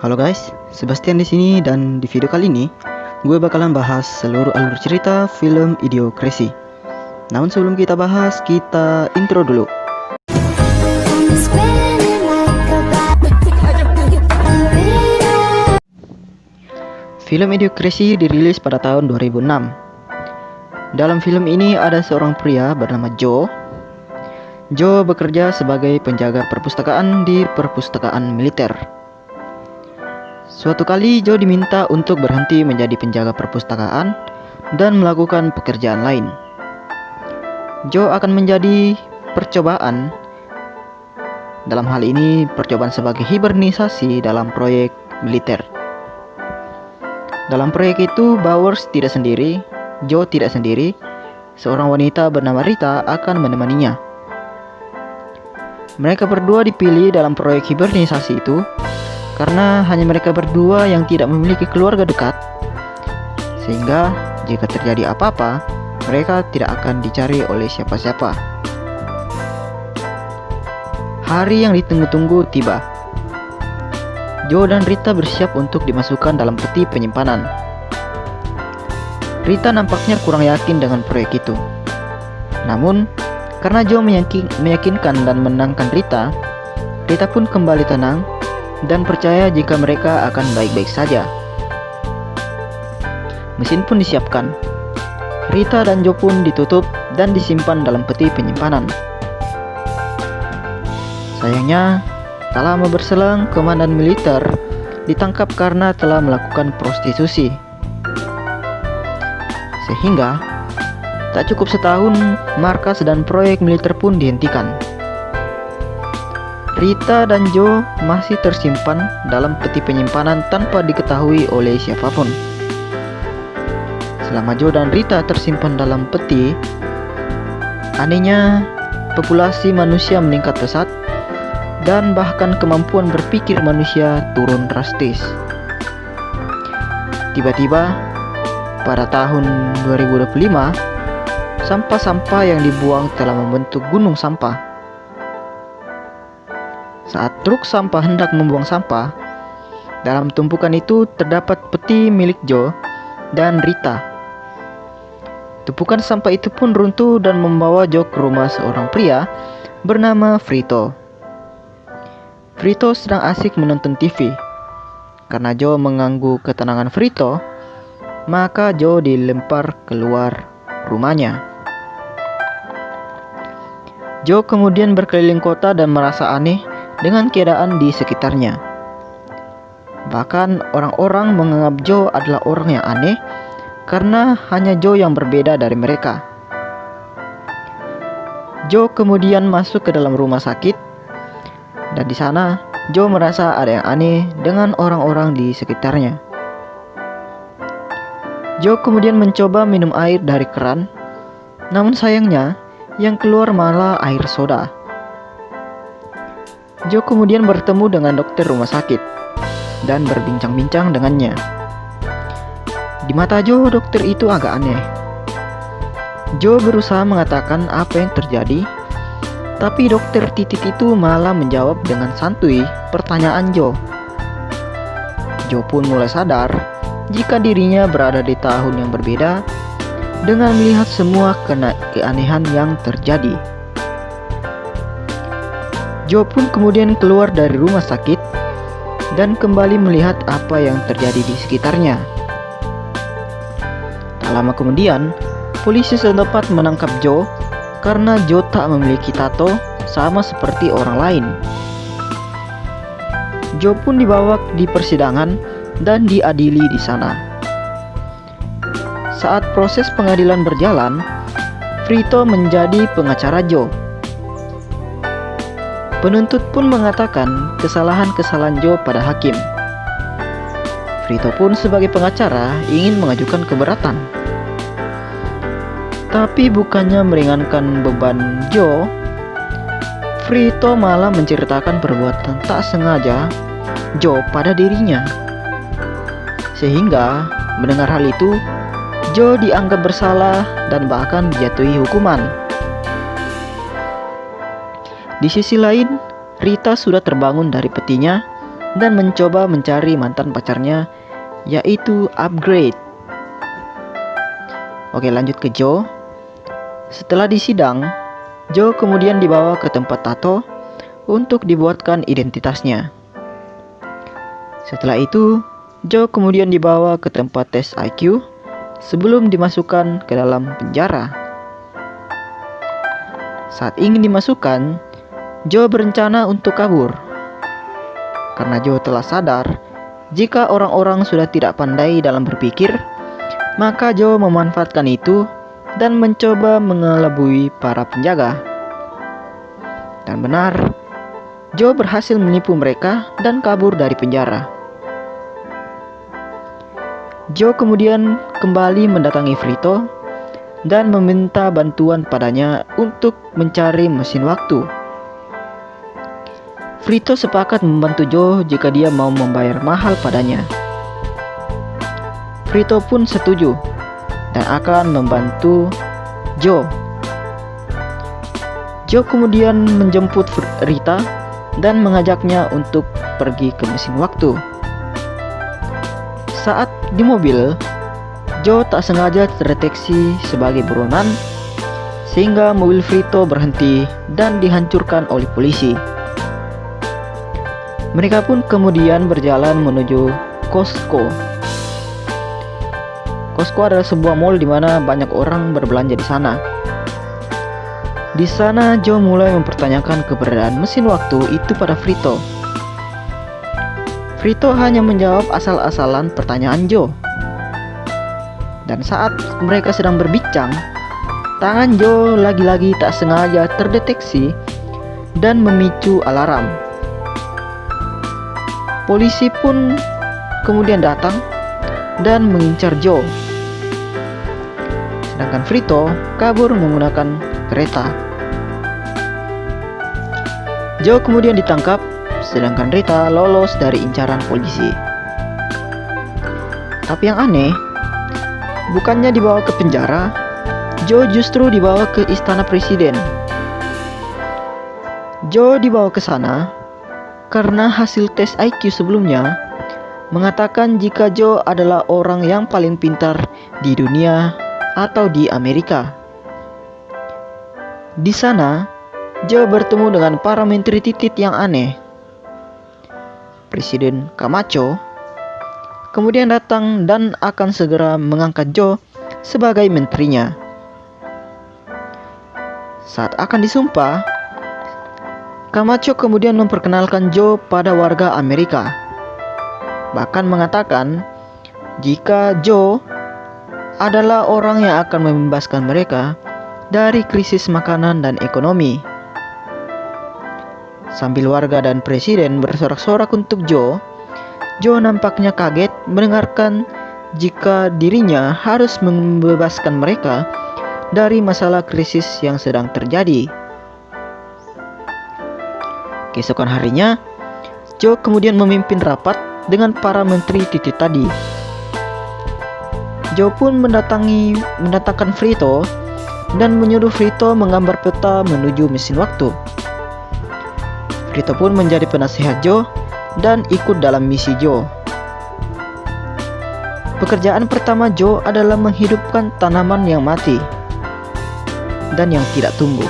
Halo guys, Sebastian di sini dan di video kali ini gue bakalan bahas seluruh alur cerita film Idiocracy. Namun sebelum kita bahas, kita intro dulu. Film Idiocracy dirilis pada tahun 2006. Dalam film ini ada seorang pria bernama Joe. Joe bekerja sebagai penjaga perpustakaan di perpustakaan militer. Suatu kali Joe diminta untuk berhenti menjadi penjaga perpustakaan dan melakukan pekerjaan lain. Joe akan menjadi percobaan. Dalam hal ini percobaan sebagai hibernisasi dalam proyek militer. Dalam proyek itu Bowers tidak sendiri, Joe tidak sendiri. Seorang wanita bernama Rita akan menemaninya. Mereka berdua dipilih dalam proyek hibernisasi itu karena hanya mereka berdua yang tidak memiliki keluarga dekat, sehingga jika terjadi apa-apa, mereka tidak akan dicari oleh siapa-siapa. Hari yang ditunggu-tunggu tiba. Joe dan Rita bersiap untuk dimasukkan dalam peti penyimpanan. Rita nampaknya kurang yakin dengan proyek itu. Namun, karena Joe meyakinkan dan menenangkan Rita, Rita pun kembali tenang dan percaya jika mereka akan baik-baik saja. Mesin pun disiapkan. Rita dan Joe pun ditutup dan disimpan dalam peti penyimpanan. Sayangnya, tak lama berselang, komandan militer ditangkap karena telah melakukan prostitusi. Sehingga, tak cukup setahun, markas dan proyek militer pun dihentikan. Rita dan Joe masih tersimpan dalam peti penyimpanan tanpa diketahui oleh siapapun. Selama Joe dan Rita tersimpan dalam peti, anehnya populasi manusia meningkat pesat dan bahkan kemampuan berpikir manusia turun drastis. Tiba-tiba, pada tahun 2025, sampah-sampah yang dibuang telah membentuk gunung sampah. Saat truk sampah hendak membuang sampah, dalam tumpukan itu terdapat peti milik Joe dan Rita. Tumpukan sampah itu pun runtuh dan membawa Joe ke rumah seorang pria bernama Frito. Frito sedang asik menonton TV. Karena Joe mengganggu ketenangan Frito, maka Joe dilempar keluar rumahnya. Joe kemudian berkeliling kota dan merasa aneh dengan keadaan di sekitarnya. Bahkan orang-orang menganggap Joe adalah orang yang aneh karena hanya Joe yang berbeda dari mereka. Joe kemudian masuk ke dalam rumah sakit dan di sana Joe merasa ada yang aneh dengan orang-orang di sekitarnya. Joe kemudian mencoba minum air dari keran, namun sayangnya yang keluar malah air soda. Joe kemudian bertemu dengan dokter rumah sakit dan berbincang-bincang dengannya. Di mata Joe, dokter itu agak aneh. Joe berusaha mengatakan apa yang terjadi, tapi dokter titit itu malah menjawab dengan santuy pertanyaan Joe. Joe pun mulai sadar jika dirinya berada di tahun yang berbeda dengan melihat semua keanehan yang terjadi. Joe pun kemudian keluar dari rumah sakit dan kembali melihat apa yang terjadi di sekitarnya. Tak lama kemudian, polisi setempat menangkap Joe karena Joe tak memiliki tato sama seperti orang lain. Joe pun dibawa di persidangan dan diadili di sana. Saat proses pengadilan berjalan, Frito menjadi pengacara Joe. Penuntut pun mengatakan kesalahan-kesalahan Joe pada hakim. Frito pun sebagai pengacara ingin mengajukan keberatan. Tapi bukannya meringankan beban Joe, Frito malah menceritakan perbuatan tak sengaja Joe pada dirinya. Sehingga mendengar hal itu, Joe dianggap bersalah dan bahkan dijatuhi hukuman. Di sisi lain, Rita sudah terbangun dari petinya dan mencoba mencari mantan pacarnya, yaitu Upgrade. Oke, lanjut ke Joe. Setelah disidang, Joe kemudian dibawa ke tempat tato untuk dibuatkan identitasnya. Setelah itu, Joe kemudian dibawa ke tempat tes IQ sebelum dimasukkan ke dalam penjara. Saat ingin dimasukkan, Joe berencana untuk kabur. Karena Joe telah sadar jika orang-orang sudah tidak pandai dalam berpikir, maka Joe memanfaatkan itu dan mencoba mengelabui para penjaga. Dan benar, Joe berhasil menipu mereka dan kabur dari penjara. Joe kemudian kembali mendatangi Frito dan meminta bantuan padanya untuk mencari mesin waktu. Frito sepakat membantu Joe jika dia mau membayar mahal padanya. Frito pun setuju dan akan membantu Joe. Joe kemudian menjemput Rita dan mengajaknya untuk pergi ke mesin waktu. Saat di mobil, Joe tak sengaja terdeteksi sebagai buronan, sehingga mobil Frito berhenti dan dihancurkan oleh polisi. Mereka pun kemudian berjalan menuju Costco. Costco adalah sebuah mall di mana banyak orang berbelanja di sana. Di sana, Joe mulai mempertanyakan keberadaan mesin waktu itu pada Frito. Frito hanya menjawab asal-asalan pertanyaan Joe. Dan saat mereka sedang berbincang, tangan Joe lagi-lagi tak sengaja terdeteksi dan memicu alarm. Polisi pun kemudian datang dan mengincar Joe. Sedangkan Frito kabur menggunakan kereta. Joe kemudian ditangkap, sedangkan Rita lolos dari incaran polisi. Tapi yang aneh, bukannya dibawa ke penjara, Joe justru dibawa ke istana presiden. Joe dibawa ke sana karena hasil tes IQ sebelumnya mengatakan jika Joe adalah orang yang paling pintar di dunia atau di Amerika. Di sana, Joe bertemu dengan para menteri titit yang aneh. Presiden Camacho kemudian datang dan akan segera mengangkat Joe sebagai menterinya. Saat akan disumpah, Camacho kemudian memperkenalkan Joe pada warga Amerika. Bahkan mengatakan jika Joe adalah orang yang akan membebaskan mereka dari krisis makanan dan ekonomi. Sambil warga dan presiden bersorak-sorak untuk Joe, Joe nampaknya kaget mendengarkan jika dirinya harus membebaskan mereka dari masalah krisis yang sedang terjadi. Keesokan harinya, Joe kemudian memimpin rapat dengan para menteri titit tadi. Joe pun mendatangkan Frito dan menyuruh Frito menggambar peta menuju mesin waktu. Frito pun menjadi penasehat Joe dan ikut dalam misi Joe. Pekerjaan pertama Joe adalah menghidupkan tanaman yang mati dan yang tidak tumbuh.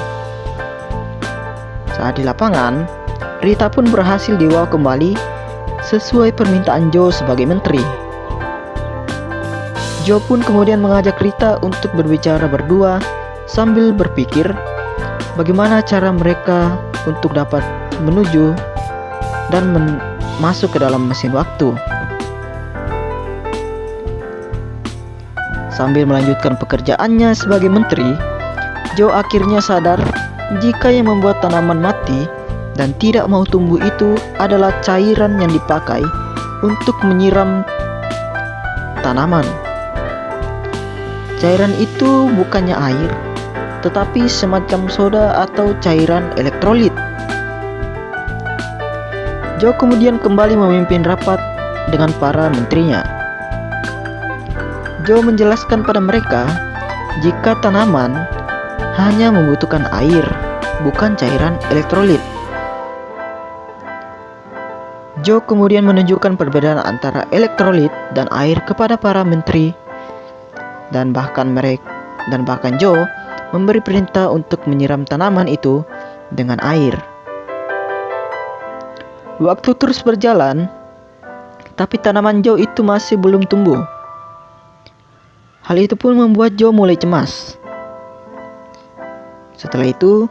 Saat di lapangan, Rita pun berhasil dibawa kembali sesuai permintaan Joe sebagai menteri. Joe pun kemudian mengajak Rita untuk berbicara berdua sambil berpikir bagaimana cara mereka untuk dapat menuju dan masuk ke dalam mesin waktu. Sambil melanjutkan pekerjaannya sebagai menteri, Joe akhirnya sadar jika yang membuat tanaman mati dan tidak mau tumbuh itu adalah cairan yang dipakai untuk menyiram tanaman. Cairan itu bukannya air, tetapi semacam soda atau cairan elektrolit. Joe kemudian kembali memimpin rapat dengan para menterinya. Joe menjelaskan pada mereka jika tanaman hanya membutuhkan air, bukan cairan elektrolit. Joe kemudian menunjukkan perbedaan antara elektrolit dan air kepada para menteri dan bahkan Joe memberi perintah untuk menyiram tanaman itu dengan air. Waktu terus berjalan, tapi tanaman Joe itu masih belum tumbuh. Hal itu pun membuat Joe mulai cemas. Setelah itu,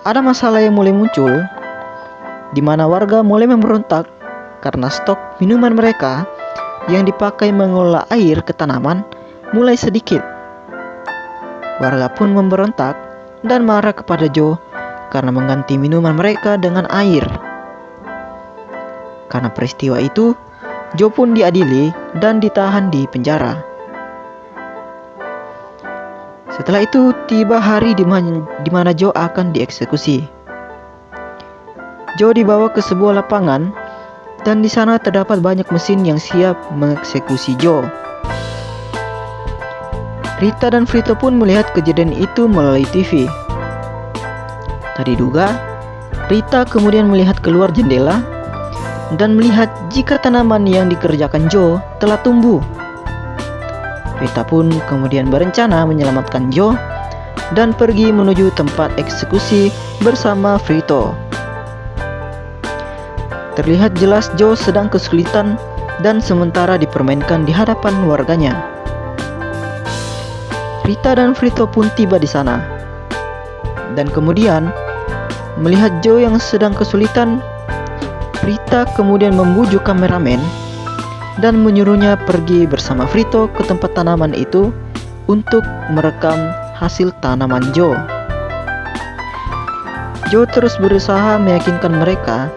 ada masalah yang mulai muncul, di mana warga mulai memberontak karena stok minuman mereka yang dipakai mengolah air ke tanaman mulai sedikit. Warga pun memberontak dan marah kepada Joe karena mengganti minuman mereka dengan air. Karena peristiwa itu, Joe pun diadili dan ditahan di penjara. Setelah itu, tiba hari di mana Joe akan dieksekusi. Joe dibawa ke sebuah lapangan dan di sana terdapat banyak mesin yang siap mengeksekusi Joe. Rita dan Frito pun melihat kejadian itu melalui TV. Tadi diduga, Rita kemudian melihat keluar jendela dan melihat jika tanaman yang dikerjakan Joe telah tumbuh. Rita pun kemudian berencana menyelamatkan Joe dan pergi menuju tempat eksekusi bersama Frito. Terlihat jelas Joe sedang kesulitan dan sementara dipermainkan di hadapan warganya. Rita dan Frito pun tiba di sana. Dan kemudian, melihat Joe yang sedang kesulitan, Rita kemudian membujuk kameramen dan menyuruhnya pergi bersama Frito ke tempat tanaman itu untuk merekam hasil tanaman Joe. Joe terus berusaha meyakinkan mereka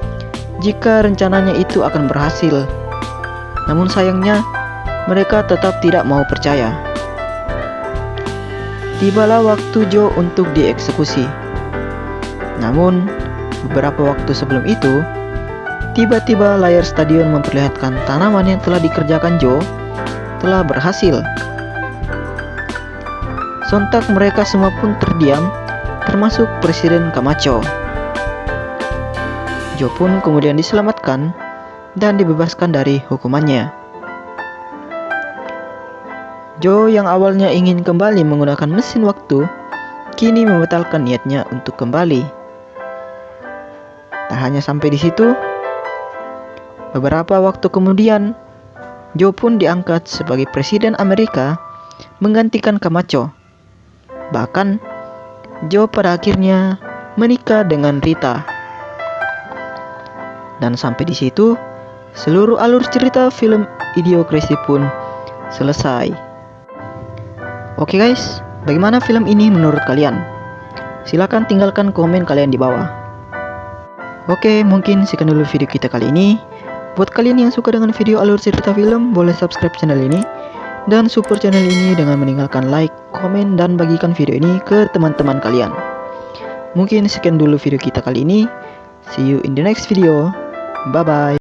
jika rencananya itu akan berhasil. Namun sayangnya, mereka tetap tidak mau percaya. Tibalah waktu Joe untuk dieksekusi. Namun, beberapa waktu sebelum itu, tiba-tiba layar stadion memperlihatkan tanaman yang telah dikerjakan Joe telah berhasil. Sontak mereka semua pun terdiam, termasuk Presiden Camacho. Joe pun kemudian diselamatkan dan dibebaskan dari hukumannya. Joe yang awalnya ingin kembali menggunakan mesin waktu, kini membatalkan niatnya untuk kembali. Tak hanya sampai di situ, beberapa waktu kemudian, Joe pun diangkat sebagai Presiden Amerika menggantikan Camacho. Bahkan, Joe pada akhirnya menikah dengan Rita. Dan sampai di situ, seluruh alur cerita film Idiocracy pun selesai. Oke guys, bagaimana film ini menurut kalian? Silahkan tinggalkan komen kalian di bawah. Oke, mungkin sekian dulu video kita kali ini. Buat kalian yang suka dengan video alur cerita film, boleh subscribe channel ini dan support channel ini dengan meninggalkan like, komen, dan bagikan video ini ke teman-teman kalian. Mungkin sekian dulu video kita kali ini. See you in the next video. Bye bye.